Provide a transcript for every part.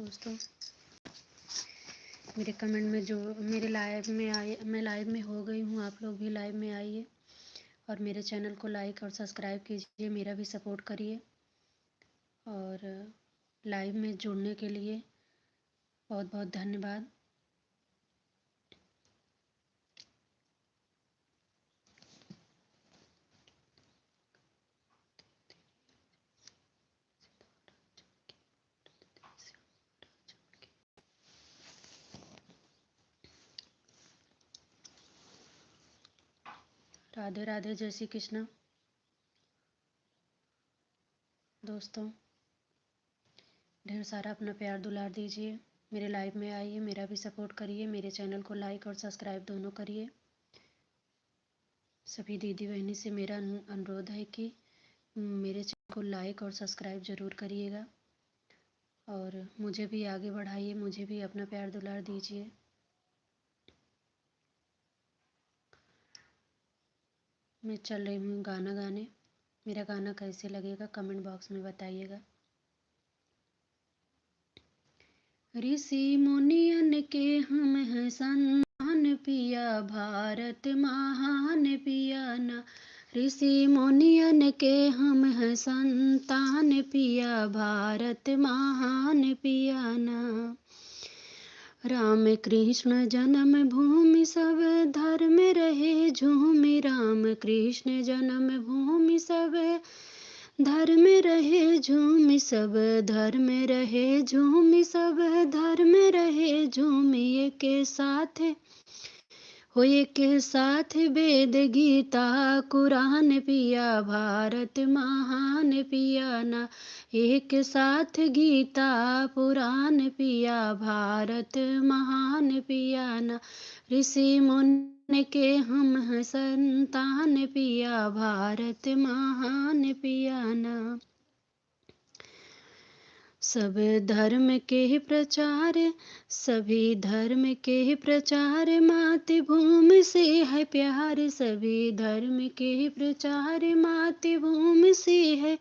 दोस्तों, मेरे कमेंट में जो मेरे लाइव में आए, मैं लाइव में हो गई हूँ, आप लोग भी लाइव में आइए और मेरे चैनल को लाइक और सब्सक्राइब कीजिए, मेरा भी सपोर्ट करिए। और लाइव में जुड़ने के लिए बहुत बहुत धन्यवाद। राधे राधे, जय श्री कृष्ण। दोस्तों, ढेर सारा अपना प्यार दुलार दीजिए, मेरे लाइव में आइए, मेरा भी सपोर्ट करिए, मेरे चैनल को लाइक और सब्सक्राइब दोनों करिए। सभी दीदी बहनी से मेरा अनुरोध है कि मेरे चैनल को लाइक और सब्सक्राइब ज़रूर करिएगा और मुझे भी आगे बढ़ाइए, मुझे भी अपना प्यार दुलार दीजिए। मैं चल रही हूँ गाना गाने, मेरा गाना कैसे लगेगा कमेंट बॉक्स में बताइएगा। ऋषि मुनियन के हम हैं संतान पिया, भारत महान पिया ना। ऋषि मुनियन के हम हैं संतान पिया, भारत महान पिया ना। राम कृष्ण जन्म भूमि सब धर्म रहे झूमि, राम कृष्ण जन्म भूमि सब धर्म रहे झूमि, सब धर्म रहे झूमि, सब धर्म रहे झूमि। एक साथ हो, एक साथ वेद गीता कुरान पिया, भारत महान पिया ना। एक साथ गीता पुराण पिया, भारत महान पिया ना। ऋषि मुनि के हम हैं संतान पिया, भारत महान पिया ना। सब धर्म के प्रचार, सभी धर्म के प्रचार, मातृभूमि से है प्यार। सभी धर्म के प्रचार, मातृभूमि से है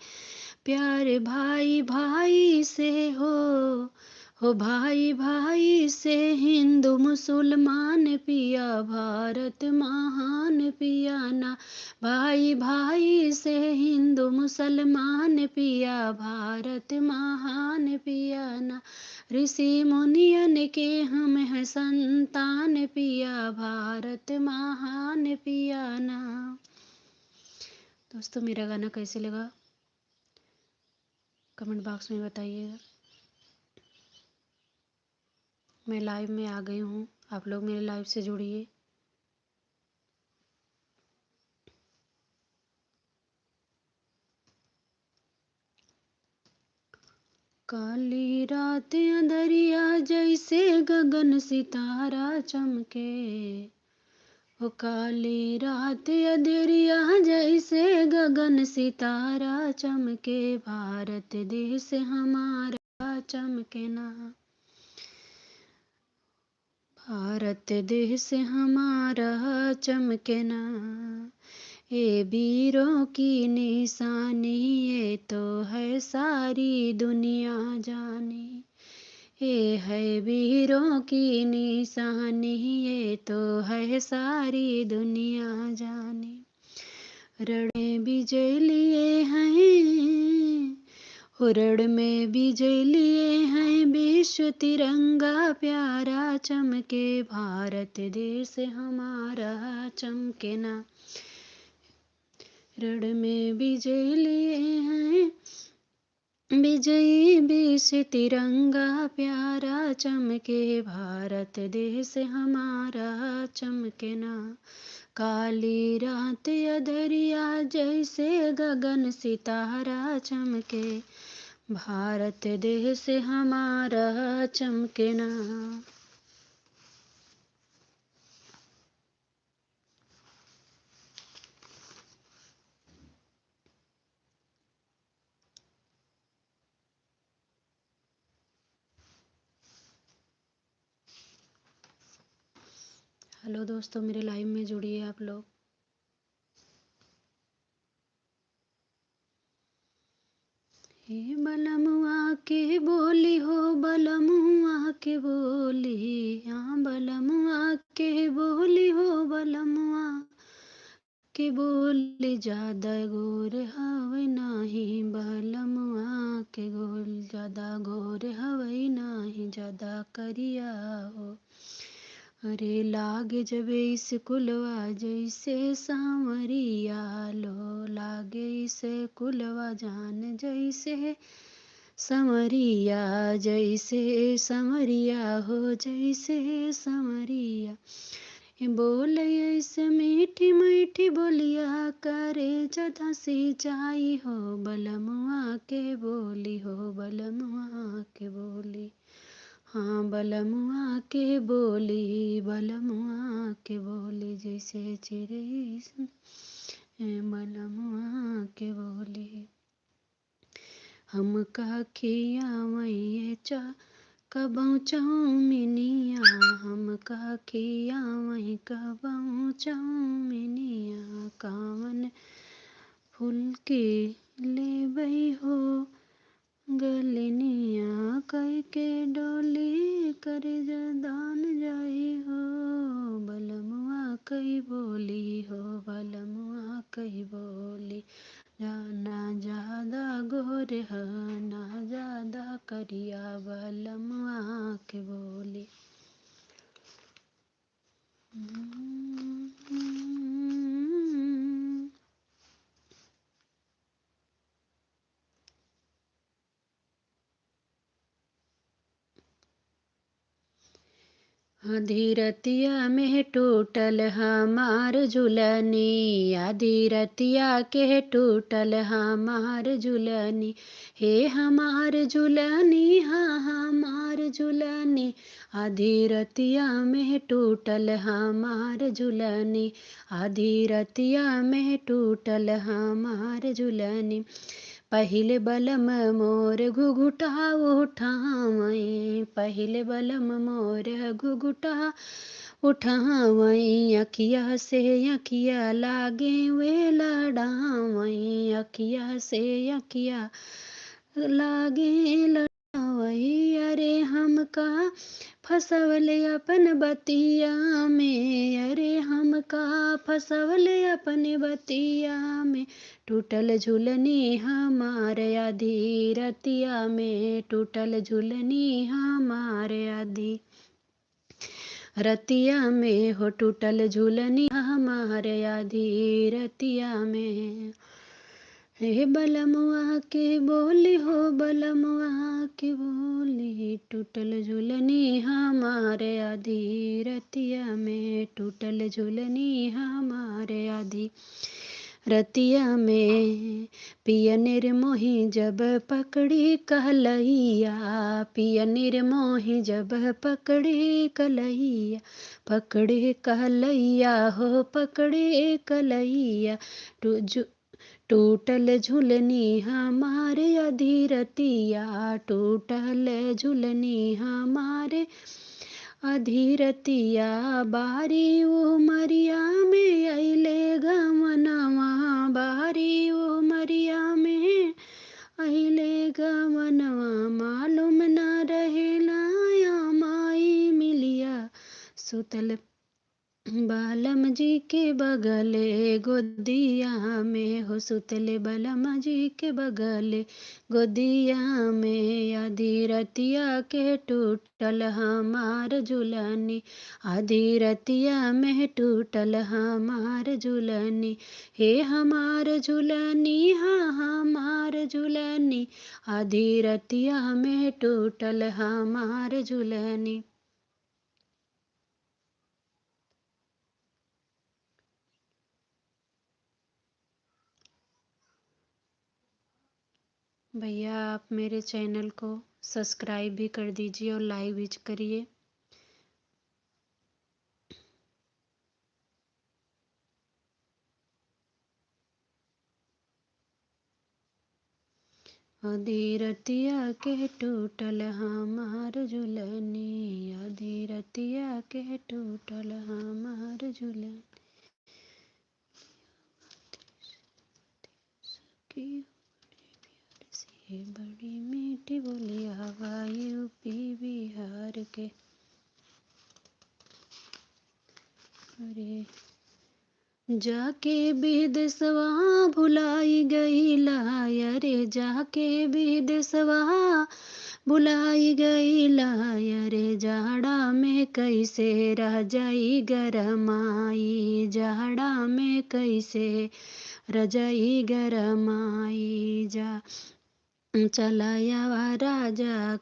प्यार। भाई भाई से हो भाई भाई से हिंदू मुसलमान पिया, भारत महान पिया ना। भाई भाई से हिंदू मुसलमान पिया, भारत महान पिया ना। ऋषि मुनियन के हम हैं संतान पिया, भारत महान पिया ना। दोस्तों, मेरा गाना कैसे लगा कमेंट बॉक्स में बताइएगा। मैं लाइव में आ गई हूँ, आप लोग मेरे लाइव से जुड़िए। काली रात अंधरिया जैसे गगन सितारा चमके, हो काली रात अंधरिया जैसे गगन सितारा चमके, भारत देश हमारा चमके ना। भारत देश हमारा चमके ना। ये वीरों की निशानी, ये तो है सारी दुनिया जानी। ये है वीरों की निशानी, ये तो है सारी दुनिया जानी। रण में विजय लिए हैं, रण में विजय लिए हैं, विश्व तिरंगा प्यारा चमके, भारत देश हमारा चमके ना। रण में विजय लिए हैं, विजयी विश्व तिरंगा प्यारा चमके, भारत देश हमारा चमके ना। काली रात अधरिया जैसे गगन सितारा चमके, भारत देश हमारा चमके ना। हेलो दोस्तों, मेरे लाइव में जुड़िए आप लोग। हे बलमुआ के बोली हो बलमुआ के बोली, हाँ बलमुआ के बोली हो बलमुआ के बोली, ज्यादा गोर हवै नाही बलमुआ के गोल, ज्यादा गोर हवै नाही ज्यादा करिया हो। अरे लागे जब स्कूलवा जैसे सांवरिया लो, लागे स्कूलवा जान जैसे समरिया, जैसे समरिया हो जैसे समरिया। बोल ऐसे मीठी मीठी बोलिया, करे जदा सिंचाई हो बलमुआ के बोली हो बलमुआ के बोली, हाँ बलमुआ के बोली, बलमुआ के बोली, जैसे चिड़ै बलमुआ के बोली। हम का खियावैये कबहू चौमिनिया, हम का खियावै कबहू चौमिनिया, कावन फूल के लेबै हो गलनिया, कई के डोली कर जदान जाई हो बलमुआ कई बोली हो बलमुआ कई बोली, ना ज्यादा गोर है ना ज्यादा करिया बलमुआ के बोली। आधी रतिया में टूटल हमार झुलनी, आधी रतिया के टूटल हमार झुलनी, हे हमार झुलनी हाँ हमार झुलनी, आधी रतिया में टूटल हमार झुलनी, आधी रतिया में टूटल हमार झुलनी। पहिले बलम मोर घुघुटा उठावई, पहिले बलम मोर घुघुटा उठावई, अखिया से अखिया लागे वे लड़ावई, अखिया से अखिया लागे लड़ावई। अरे हमका फसवले अपन बतिया में, अरे हमका फसवले अपन बतिया में, टूटल झुलनी हमार आधी रतिया में, टूटल झुलनी हमार आधी रतिया में हो, टूटल झुलनी हमार आधी रतिया में। हे बलमुआ के बोली हो बलमुआ के बोली, टूटल झुलनी हमार आधी रतिया में, टूटल झुलनी हमार आधी रतिया में। पिया निर्मोही जब पकड़ी कहलैया, पिया निर्मोही जब पकड़ी कलैया, पकड़े कहलैया हो पकड़े कलैया, टूटल झुलनी हमारे आधी रतिया, टूटल झुलनी हमारे आधी रतिया। बारी उमरिया में अइले गमनवा, बारी उमरिया में अइले गमनवा, मालूम न रहेला या माई मिलिया, सुतल बालम जी के बगले गोदिया में हो, सुतले बालम जी के बगले गोदिया में। आधी रतिया के टूटल हमार झुलनी, आधी रतिया में टूटल हमार झुलनी, हे हमार झुलनी हाँ हमार झुलनी, आधी रतिया में टूटल हमार झुलनी। भैया आप मेरे चैनल को सब्सक्राइब भी कर दीजिए और लाइक भी करिए। आधी रतिया के टूटल हमार झुलनी, आधी रतिया के टूटल हमार झुलनी, की से बड़ी मीठी मीठी बोलिया हवा यूपी बिहार के। अरे जाके विदेशवा भुलाई गईला, अरे जाके विदेशवा भुलाई गईला, अरे जाड़ा में कैसे रह जाई गरमाई, जाड़ा में कैसे रजाई गरमाई। जा चलाया राजा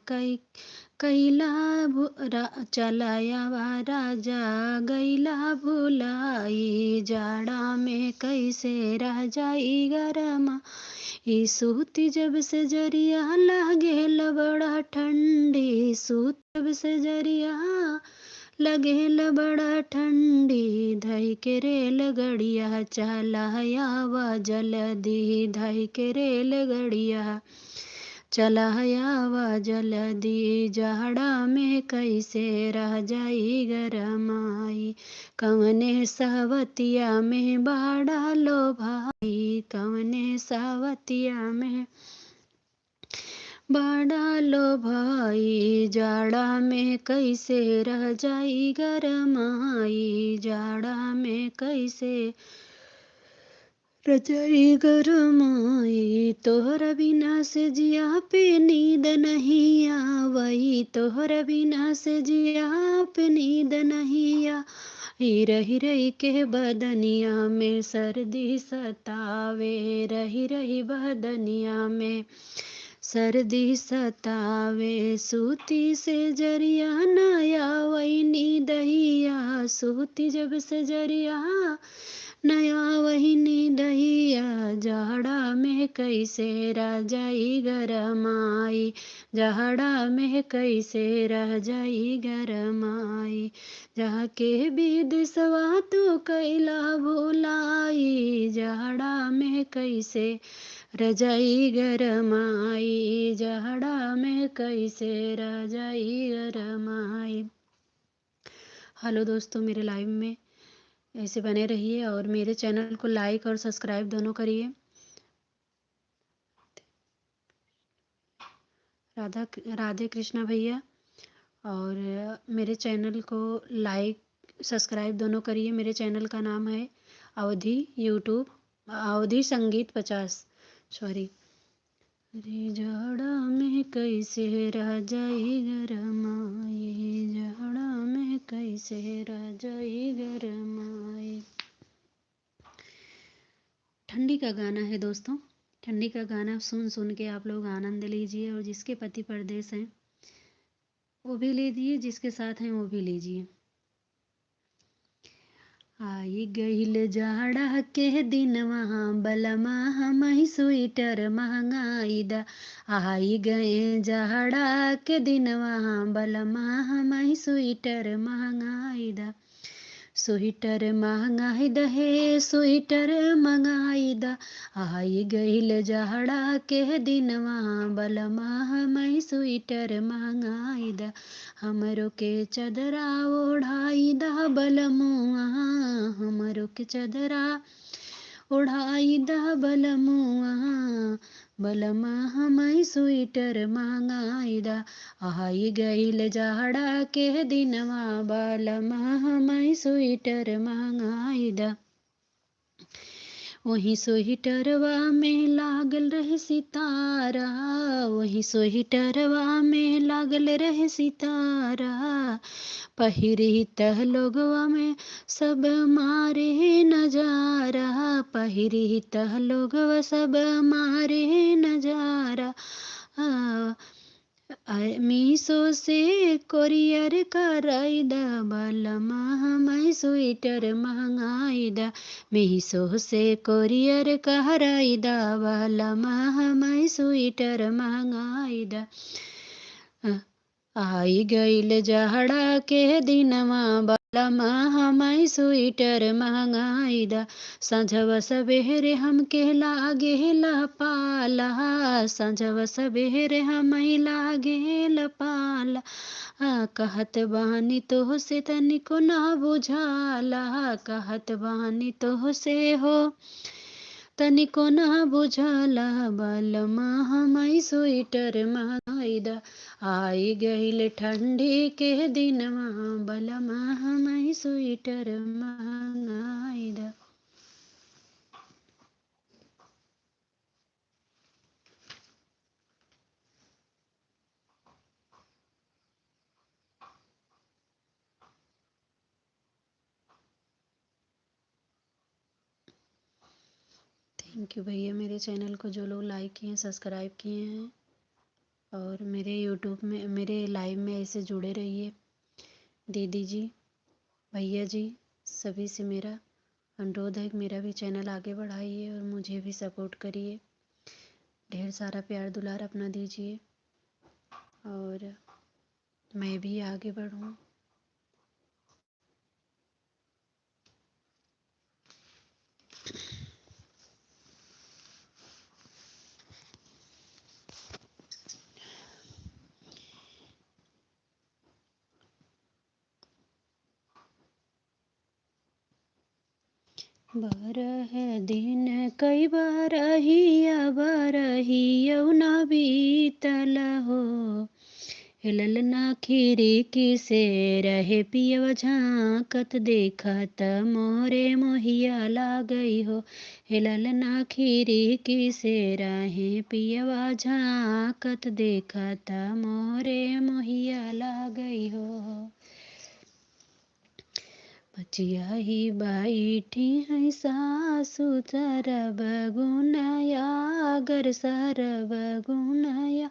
चलाया राजा गैला भुलाई, जाड़ा में कैसे रह जाई गरमा। ई सूती जब से जरिया लागेल बड़ा ठंडी, सूती जब से जरिया लगेल बड़ा ठंडी, धई के रेल गड़िया चलाया वा जल्दी, धई के रेल गड़िया चलाया वा जल्दी, जाड़ा में कैसे रह जाई गरमाई। कवने सावतिया में बाड़ा लो भाई, कवने सावतिया में बाड़ा लो भाई, जाड़ा में कैसे रह जाई गरमाई, जाड़ा में कैसे रजाई गरमाई। तोहरा बिना से जिया पे नींद नहीं आवई, तोहरा बिना से जिया पे नींद नहीं आ। रही रही के बदनिया में सर्दी सतावे, रही रही बदनिया में सर्दी सतावे। सूती से जरिया नया वही नींदहिया, सूती जब से जरिया नया वही नींदहिया, जाड़ा में कैसे रह जाई गरमाई, जाड़ा में कैसे रह जाई गरमाई। जाके विदेशवा तू कैला भुलाई, जाड़ा में कैसे रजाई गरमाई, जाड़ा में कैसे रजाई गरमाई। हेलो दोस्तों, मेरे लाइव में ऐसे बने रहिए और मेरे चैनल को लाइक और सब्सक्राइब दोनों करिए। राधे कृष्णा भैया, और मेरे चैनल को लाइक सब्सक्राइब दोनों करिए। मेरे चैनल का नाम है अवधि यूट्यूब, अवधि संगीत 50, सॉरी। अरे जाड़ा में कैसे रह जाई गरमाई, जाड़ा में कैसे रह जाई गरमाई। ठंडी का गाना है दोस्तों, ठंडी का गाना सुन सुन के आप लोग आनंद लीजिए, और जिसके पति परदेश हैं वो भी लीजिए, जिसके साथ हैं वो भी लीजिए। आई गईल जाड़ा के दिन वहाँ बलमा हम स्वेटर महंगाई दा, आई गए जाड़ा के दिन वहाँ बलमा हम स्वेटर महंगाई दा। स्वेटर महंगाई दा हे स्वेटर महंगाई दा, आई गईल जाड़ा के दिन वहाँ बलमा हम स्वेटर महंगाई दा। हमरो के चदरा ओढ़ाई दा बलमुआ, हमरो के चदरा ओढ़ाई दा बलमुआ, बलमा हम स्वेटर महंगाई दा। आई गईल जाड़ा के दिनवा बलमा हम स्वेटर महंगाई दा। वही स्वेटरवा में लागल रहे सितारा, वही स्वेटरवा में लागल रहे सितारा। पहिरी तह लोगवा में सब मारे नजारा, पहिरी तह लोगवा सब मारे नजारा। मीशो से कोरियर कराई दा बलमा हम स्वेटर महंगाई दा, मीशो से कोरियर कराई दा बलमा हम स्वेटर महंगाई दा। आई गईल जाड़ा के दिनवा बलमा हम स्वेटर महंगाई दा। संझवा सबेरे हमके लागेला पाला, संझवा सबेरे हम लागेला पाला। कहत बानी तो से तनिको ना बुझाला, कहत बानी तो से हो तनिको ना बुझाला बलमा हमाई स्वेटर मंगाईदा। आई गईल ठंडी के दिनवा बलमा हमाई स्वेटर मंगाईदा। थैंक यू भैया, मेरे चैनल को जो लोग लाइक किए हैं, सब्सक्राइब किए हैं और मेरे यूट्यूब में, मेरे लाइव में ऐसे जुड़े रहिए। दीदी जी, भैया जी, सभी से मेरा अनुरोध है कि मेरा भी चैनल आगे बढ़ाइए और मुझे भी सपोर्ट करिए। ढेर सारा प्यार दुलार अपना दीजिए और मैं भी आगे बढ़ूं। बारह दिन कई बारहिया बारहिया ना बीतल हो। हिलल ना खिड़की से रहे पियवा झांकत देखत मोरे मोहिया लागई हो। हिलल ना खिड़की से रहे पियवा झांकत देखत मोरे मोहिया लागई हो। बचिया ही बैठी है सासु सरब गुनया गर सरब गुनया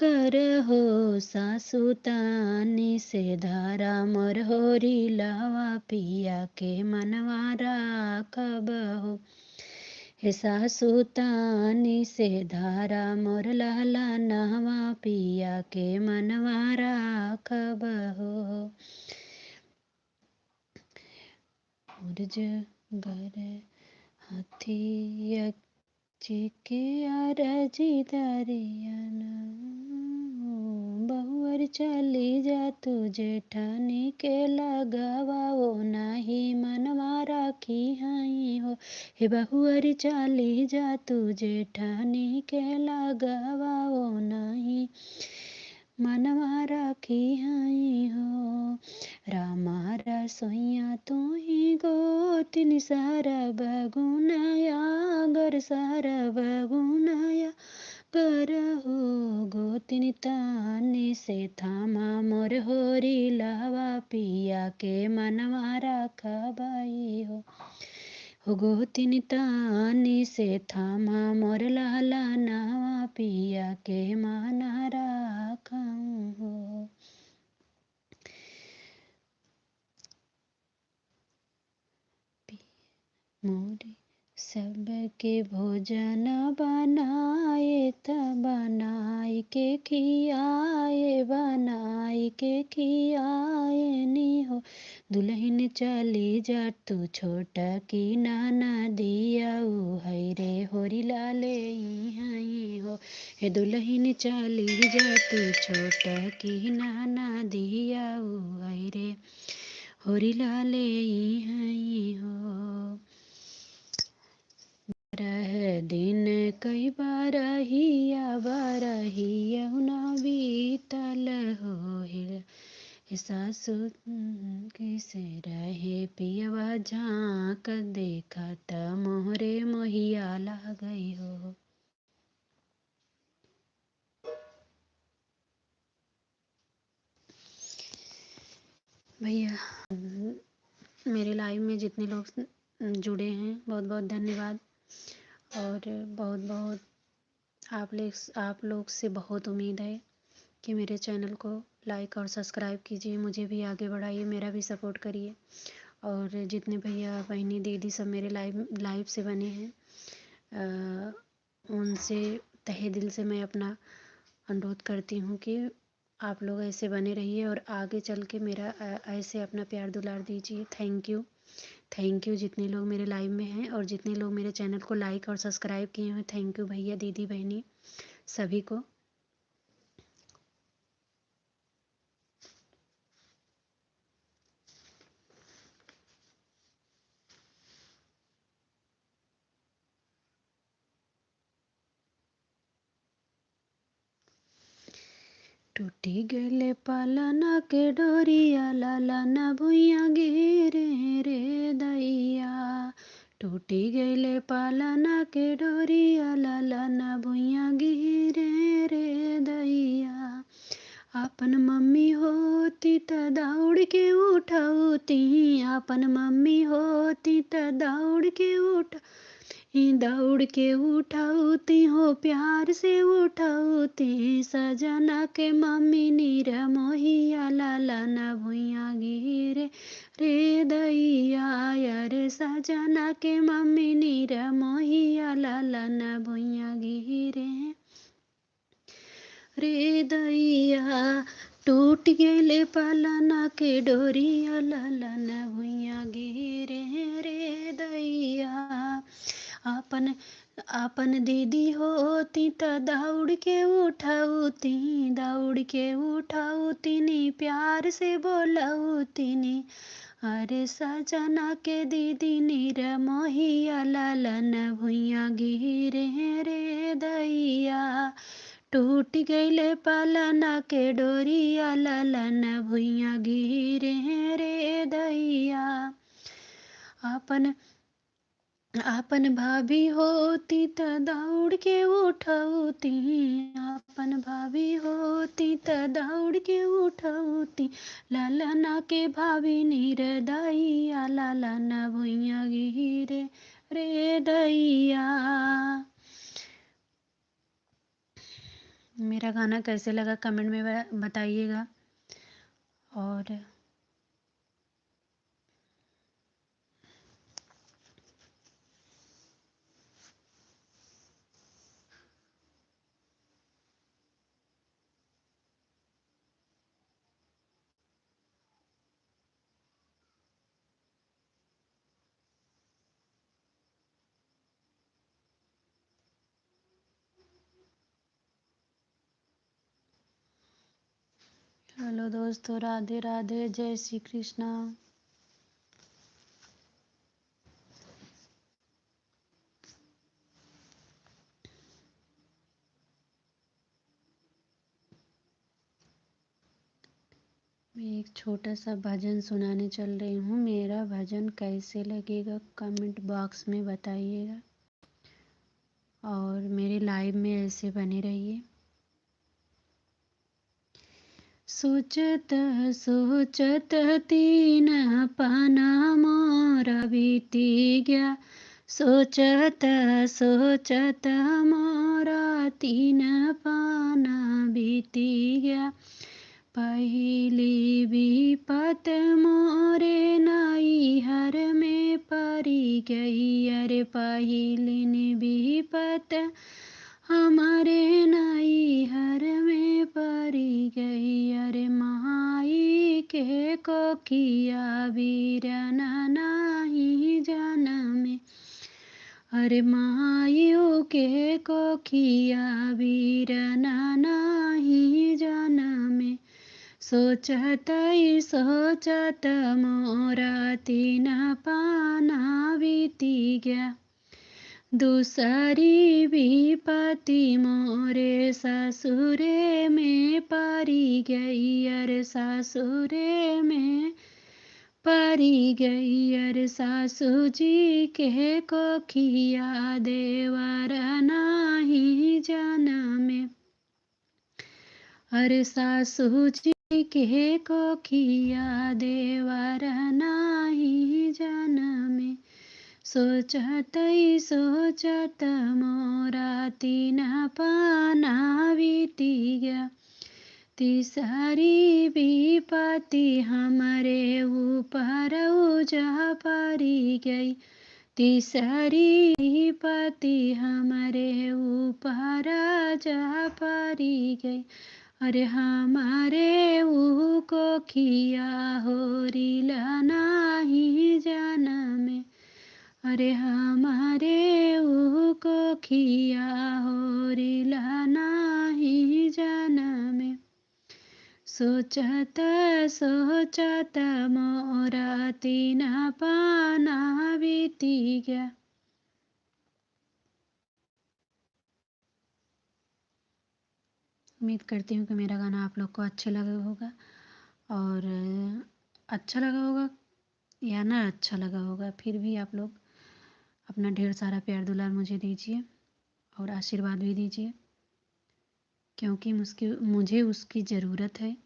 कर हो। सासु तानी से धारा मोर होरी लावा पिया के मनवा राखब हो। हे सासु तानी से धारा मोर लाला नहवा पिया के मनवा राखब हो। मुरज गर हाथिया चिके आरजी दरियन बहुअर चली जा तू जेठानी के लगावा ओ नाही मनवा राखी हई हो। हे बहुअर चली जा तू जेठानी के लगावा ओ नाही मनवा राखी हई हो। रामा रसोइया तू ही गोतिन सरब गुनया गर सरब गुनया कर हो। गोतिन तानी से थामा मोर होरी लावा पिया के मनवा राखबई हो। हो गोतिन तानी से थामा मोर लाला नावा पिया के मना राखऊं हो। मोरे सबके भोजन बनाए त बनाई के खियाए बनाई के खियाए नी हो। दुल्हन चली जा तू छोट की नाना दिया है रे होरी लाले हई हो। हे दुल्हन चली जा तू छोट की नाना दिया है रे होरी लाले हई हो। बारह दिन कई बारहिया बारहिया ना बीतल हो। हे सासु किसे रहे पियवा झांक देखत मोहरे मोहिया लागई हो। भैया, मेरे लाइव में जितने लोग जुड़े हैं बहुत बहुत धन्यवाद और बहुत बहुत आप लोग से बहुत उम्मीद है कि मेरे चैनल को लाइक और सब्सक्राइब कीजिए, मुझे भी आगे बढ़ाइए, मेरा भी सपोर्ट करिए। और जितने भैया बहनी दीदी सब मेरे लाइव से बने हैं उनसे तहे दिल से मैं अपना अनुरोध करती हूँ कि आप लोग ऐसे बने रहिए और आगे चल के मेरा ऐसे अपना प्यार दुलार दीजिए। थैंक यू जितने लोग मेरे लाइव में हैं और जितने लोग मेरे चैनल को लाइक और सब्सक्राइब किए हैं। थैंक यू भैया दीदी बहनी सभी को। टूटी गले पालना के डोरिया लाला भुइया गिरे रे दैया। टूटी गले पालना के डोरिया लाला भुइया गिरे रे दैया। आपन मम्मी होती त दौड़ के उठौती, आपन मम्मी होती त दौड़ के दौड़ के उठौती हो, प्यार से उठौती। सजना के मम्मी नीर मोहिया लाला भुइया गिरे रे दैया। अरे सजना के मम्मी नीर मोहिया लाला भुइया गिरे रे दैया। टूट गेले पालना के डोरिया लाला भुइया गिरे रे दैया। आपन दीदी होती त दौड़ के उठौती, दौड़ के उठौती नी, प्यार से बोलौती नी। अरे सजना के दीदी नीर मोहिया लाला भुइया गिरे रे दैया। टूट गईले पालना के डोरिया लाला भुइया गिरे रे दैया। आपन भाभी होती त दौड़ के उठौती, आपन भाभी होती त दौड़ के उठौती। लालना के भाभी नीर दैया लाला भुइया गिरे रे दैया। मेरा गाना कैसे लगा कमेंट में बताइएगा। और हेलो दोस्तों, राधे राधे, जय श्री कृष्णा। मैं एक छोटा सा भजन सुनाने चल रही हूँ। मेरा भजन कैसे लगेगा कमेंट बॉक्स में बताइएगा, और मेरे लाइव में ऐसे बने रहिए। सोचत सोचत तीन पाना मोरा बीती गया, सोचत सोचत मोरा तीन पाना बीती गया। पहली विपत मोरे नैहर में पड़ी गई, अरे पहली विपत हमारे नैहर में पड़ी गई। अरे माई के कोखिया वीरना नहीं जनमे, अरे मायू के कोखिया वीरना नहीं जनमे। सोचत सोचत मोरा तीन पाना बीती गया। दूसरी विपत्ति मोरे ससुरे में पड़ी गई, अरे ससुरे में पड़ी गई। अरे सासू जी के कोखिया देवर नहीं जनमे, अरे सासू जी के कोखिया देवर नहीं जनमे। सोचत सोचत मोरा तीन पाना बीती गया। तीसरी विपत्ति हमारे ऊपर जा पड़ी गई, तीसरी विपत्ति हमारे ऊपर जा पड़ी गई। अरे हमारे ऊ कोखिया होरिल नहीं जनमे, अरे हमारे ऊ कोखिया होरिल नहीं जनमे। सोचत सोचत मोरा तीन पाना बीती गया। उम्मीद करती हूँ कि मेरा गाना आप लोग को अच्छा लगा होगा, और अच्छा लगा होगा या ना अच्छा लगा होगा, फिर भी आप लोग अपना ढेर सारा प्यार दुलार मुझे दीजिए और आशीर्वाद भी दीजिए, क्योंकि मुझे उसकी ज़रूरत है।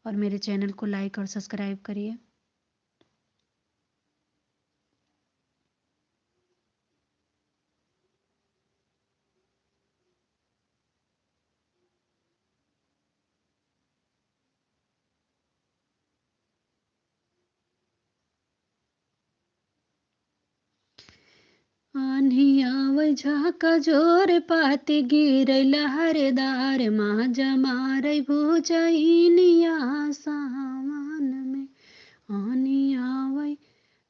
और मेरे चैनल को लाइक और सब्सक्राइब करिए। आन्ही आवै झाका जोर पाती गिरै लहरदार माजा मारै भुजैनिया सामान में। आन्ही आवै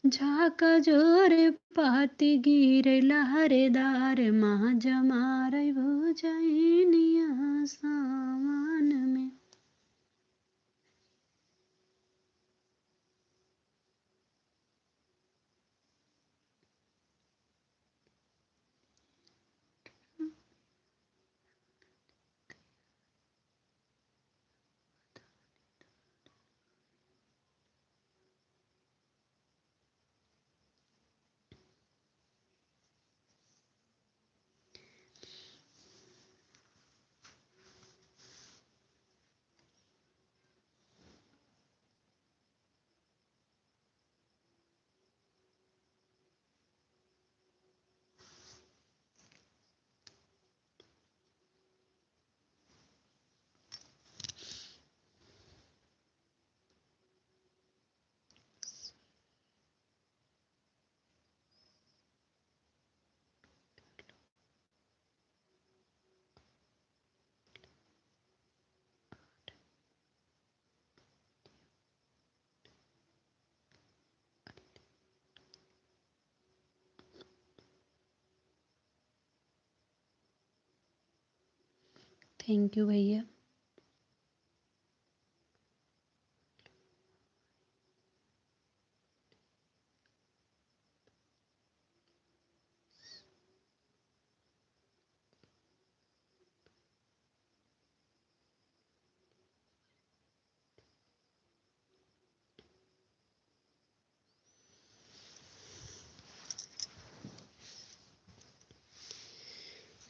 झाका जोर पाती गिरै लहरदार माजा मारै भुजैनिया सामान में। थैंक यू भैया।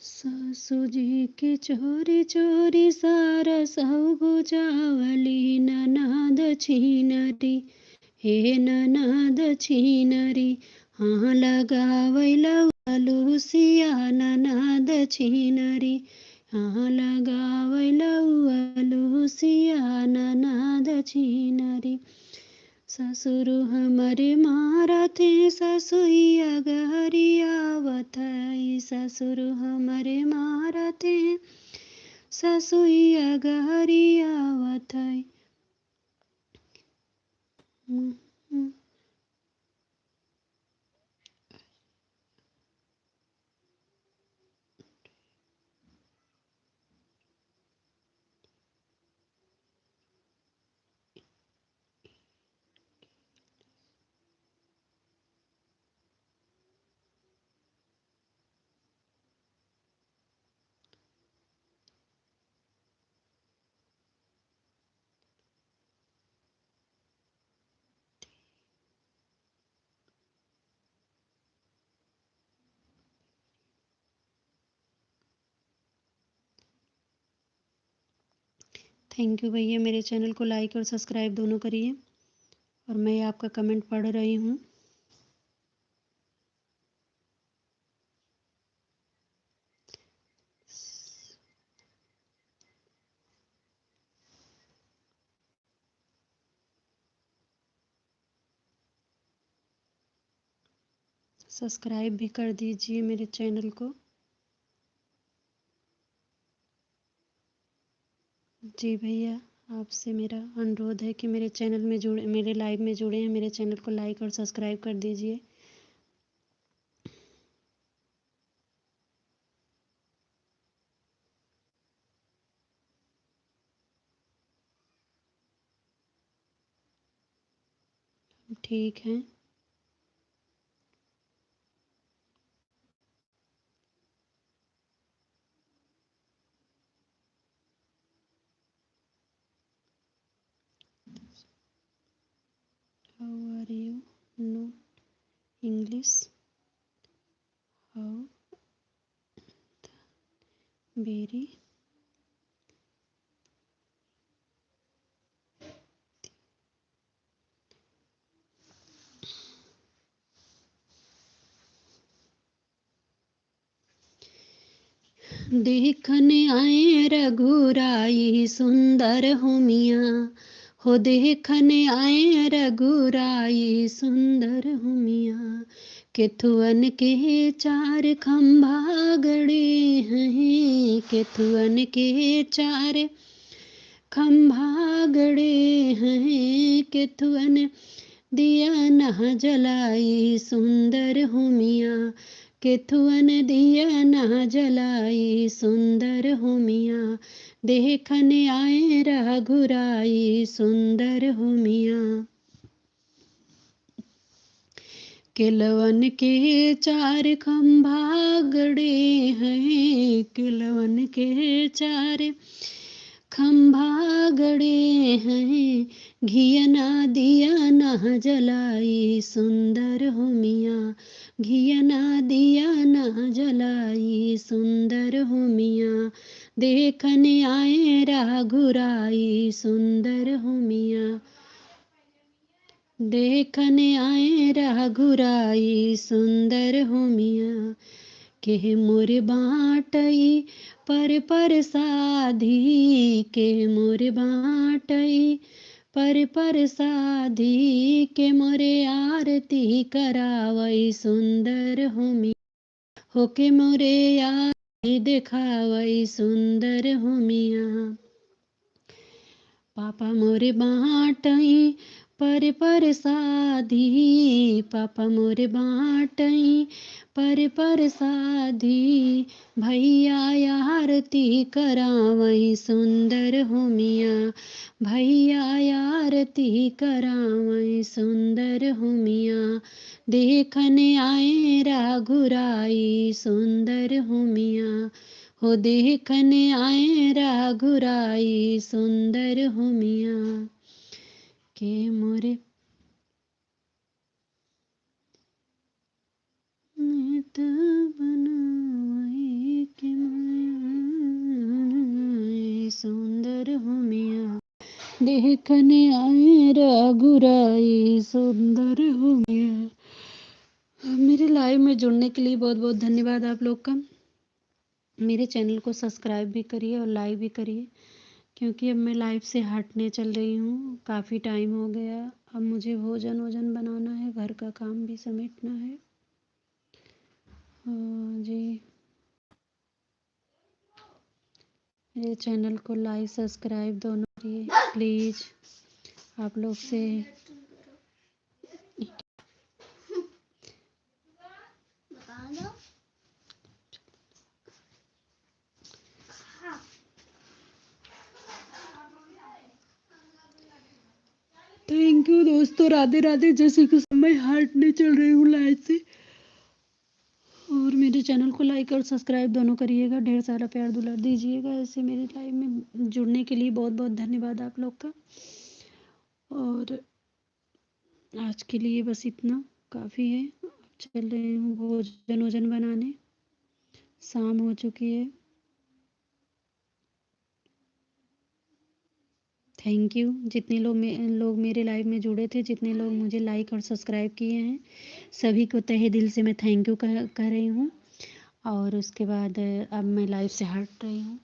सासू जी के चोरी चोरी सारा सब बुझावली ननद छिनरी, हे ननद छिनरी। हाँ लगावै लुसिया ननद छिनरी, हाँ लगावै लुसिया ननद छिनरी। ससुर हमारे मारथे ससुइया गरियावत है, ससुर हमारे मारथे ससुइया गरियावत है। थैंक यू भैया। मेरे चैनल को लाइक और सब्सक्राइब दोनों करिए, और मैं आपका कमेंट पढ़ रही हूँ। सब्सक्राइब भी कर दीजिए मेरे चैनल को। जी भैया, आपसे मेरा अनुरोध है कि मेरे चैनल में जुड़े, मेरे लाइव में जुड़े हैं, मेरे चैनल को लाइक और सब्सक्राइब कर दीजिए। ठीक है। How are you, no English, how very देखने आए रघुराई सुंदर हो मियाँ, हो देखने आए रघुराई सुंदर हो मियाँ। केथुअन के चार खंभा गड़े हैं, केथुअन के चार खंभा गड़े हैं, केथुअन दिया न जलाई सुंदर हो मियाँ, केथुअन दिया न जलाई सुंदर हो मियाँ। देखने आए रघुराई सुंदर हो मियाँ। किलवन के चार खंभा गड़े हैं, किलवन के चार खंभा गड़े हैं, घियना दिया न जलाई सुंदर हो मियाँ, घियना दिया न जलाई सुंदर हो मियाँ। देखने आए रघुराई सुंदर हो मियाँ, देखने आए रघुराई सुंदर हो मियाँ। के मोर बाटई पर साधी, के मोर बाटई पर साधी, के मोरे आरती करावई सुंदर हो मियाँ, हो के मोरे आरती दिखावई सुंदर हो मियाँ। पापा मोरे बाटई पर साधी, पापा मोरे बाटई पर साधी, भैया आरती करावई सुंदर हो मियाँ, भैया आरती करावई सुंदर हो मियाँ। देखने आए रघुराई सुंदर हो मियाँ, हो देखने आए रघुराई सुंदर हो मियाँ। के मोरे मित बनावई के मोरे सुंदर हो मियाँ। देखने आए रघुराई सुंदर हो मियाँ। मेरे लाइव में जुड़ने के लिए बहुत बहुत धन्यवाद आप लोग का। मेरे चैनल को सब्सक्राइब भी करिए और लाइक भी करिए, क्योंकि अब मैं लाइव से हटने चल रही हूँ, काफ़ी टाइम हो गया। अब मुझे भोजन वोजन बनाना है, घर का काम भी समेटना है। जी, मेरे चैनल को लाइक सब्सक्राइब दोनों करिए प्लीज़। आप लोग से थैंक यू दोस्तों। राधे राधे। जैसे कि मैं हटने चल रही हूँ लाइव से, और मेरे चैनल को लाइक और सब्सक्राइब दोनों करिएगा, ढेर सारा प्यार दुलार दीजिएगा। ऐसे मेरे लाइव में जुड़ने के लिए बहुत बहुत धन्यवाद आप लोग का। और आज के लिए बस इतना काफ़ी है। अब चल रही हूँ भोजन वोजन बनाने, शाम हो चुकी है। थैंक यू जितने लोग मेरे लाइव में जुड़े थे, जितने लोग मुझे लाइक और सब्सक्राइब किए हैं, सभी को तहे दिल से मैं थैंक यू कह रही हूँ। और उसके बाद अब मैं लाइव से हट रही हूँ।